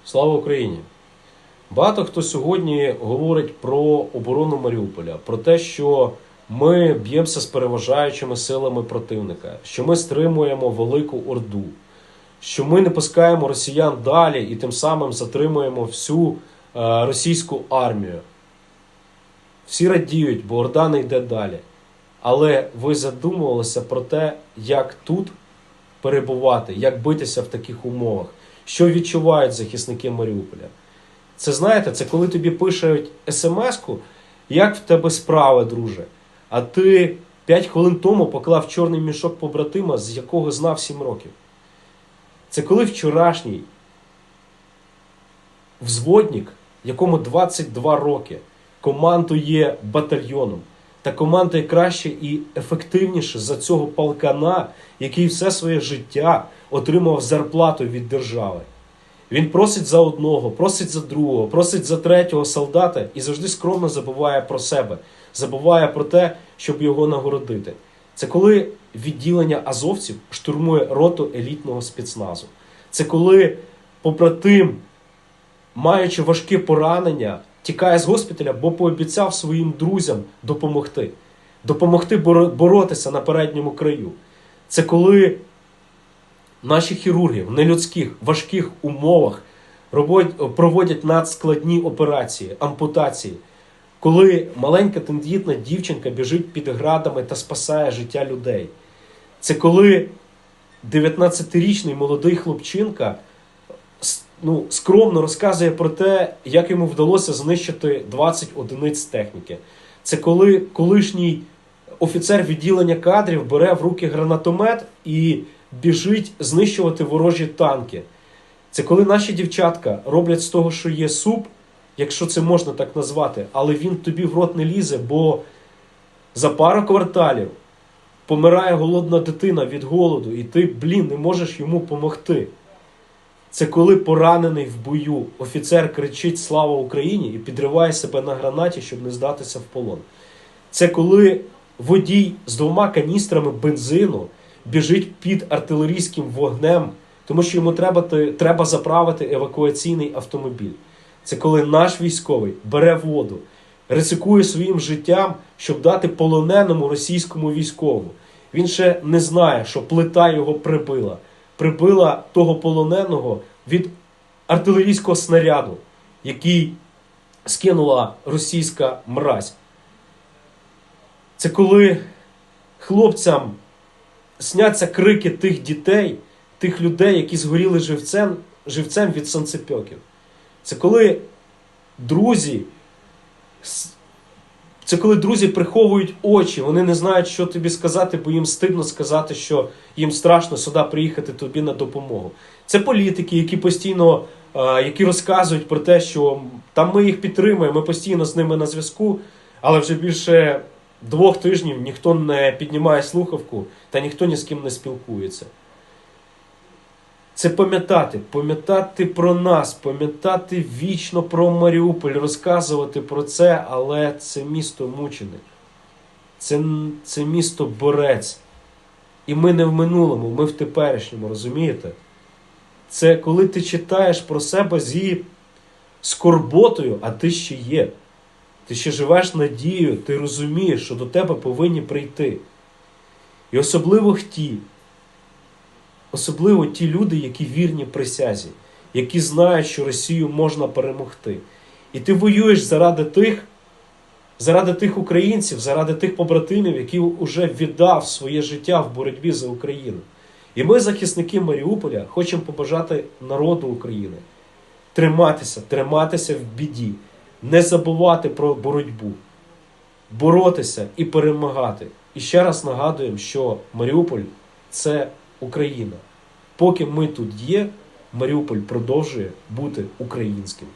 Слава Україні! Багато хто сьогодні говорить про оборону Маріуполя, про те, що ми б'ємося з переважаючими силами противника, що ми стримуємо Велику Орду, що ми не пускаємо росіян далі і тим самим затримуємо всю російську армію. Всі радіють, бо Орда не йде далі. Але ви задумувалися про те, як тут перебувати, як битися в таких умовах, що відчувають захисники Маріуполя. Це, знаєте, це коли тобі пишуть смс-ку, як в тебе справи, друже. А ти 5 хвилин тому поклав чорний мішок побратима, з якого знав 7 років. Це коли вчорашній взводник, якому 22 роки, командує батальйоном, та командує краще і ефективніше за цього полкана, який все своє життя отримав зарплату від держави. Він просить за одного, просить за другого, просить за третього солдата і завжди скромно забуває про себе, забуває про те, щоб його нагородити. Це коли відділення азовців штурмує роту елітного спецназу. Це коли побратим, маючи важке поранення, тікає з госпіталя, бо пообіцяв своїм друзям допомогти. Допомогти боротися на передньому краю. Це коли наші хірурги в нелюдських, важких умовах проводять надскладні операції, ампутації. Коли маленька тендітна дівчинка біжить під градами та спасає життя людей. Це коли 19-річний молодий хлопчинка скромно розказує про те, як йому вдалося знищити 20 одиниць техніки. Це коли колишній офіцер відділення кадрів бере в руки гранатомет і біжить знищувати ворожі танки. Це коли наші дівчатка роблять з того, що є суп, якщо це можна так назвати, але він тобі в рот не лізе, бо за пару кварталів помирає голодна дитина від голоду, і ти, не можеш йому помогти. Це коли поранений в бою офіцер кричить «Слава Україні!» і підриває себе на гранаті, щоб не здатися в полон. Це коли водій з 2 каністрами бензину біжить під артилерійським вогнем, тому що йому треба заправити евакуаційний автомобіль. Це коли наш військовий бере воду, ризикує своїм життям, щоб дати полоненому російському військовому. Він ще не знає, що плита його прибила. Прибила того полоненого від артилерійського снаряду, який скинула російська мразь. Це коли хлопцям сняться крики тих дітей, тих людей, які згоріли живцем від сонцепьоків. Це коли друзі приховують очі, вони не знають, що тобі сказати, бо їм стидно сказати, що їм страшно сюди приїхати тобі на допомогу. Це політики, які розказують про те, що там ми їх підтримуємо, ми постійно з ними на зв'язку, але вже більше 2 тижнів ніхто не піднімає слухавку та ніхто ні з ким не спілкується. Це пам'ятати про нас, пам'ятати вічно про Маріуполь, розказувати про це, але це місто мученик. Це місто борець. І ми не в минулому, ми в теперішньому, розумієте? Це коли ти читаєш про себе зі скорботою, а ти ще є. Ти ще живеш надією, ти розумієш, що до тебе повинні прийти. І особливо ті люди, які вірні присязі, які знають, що Росію можна перемогти. І ти воюєш заради тих українців, заради тих побратимів, які вже віддав своє життя в боротьбі за Україну. І ми, захисники Маріуполя, хочемо побажати народу України триматися в біді, не забувати про боротьбу, боротися і перемагати. І ще раз нагадуємо, що Маріуполь – це Україна. Поки ми тут є, Маріуполь продовжує бути українським.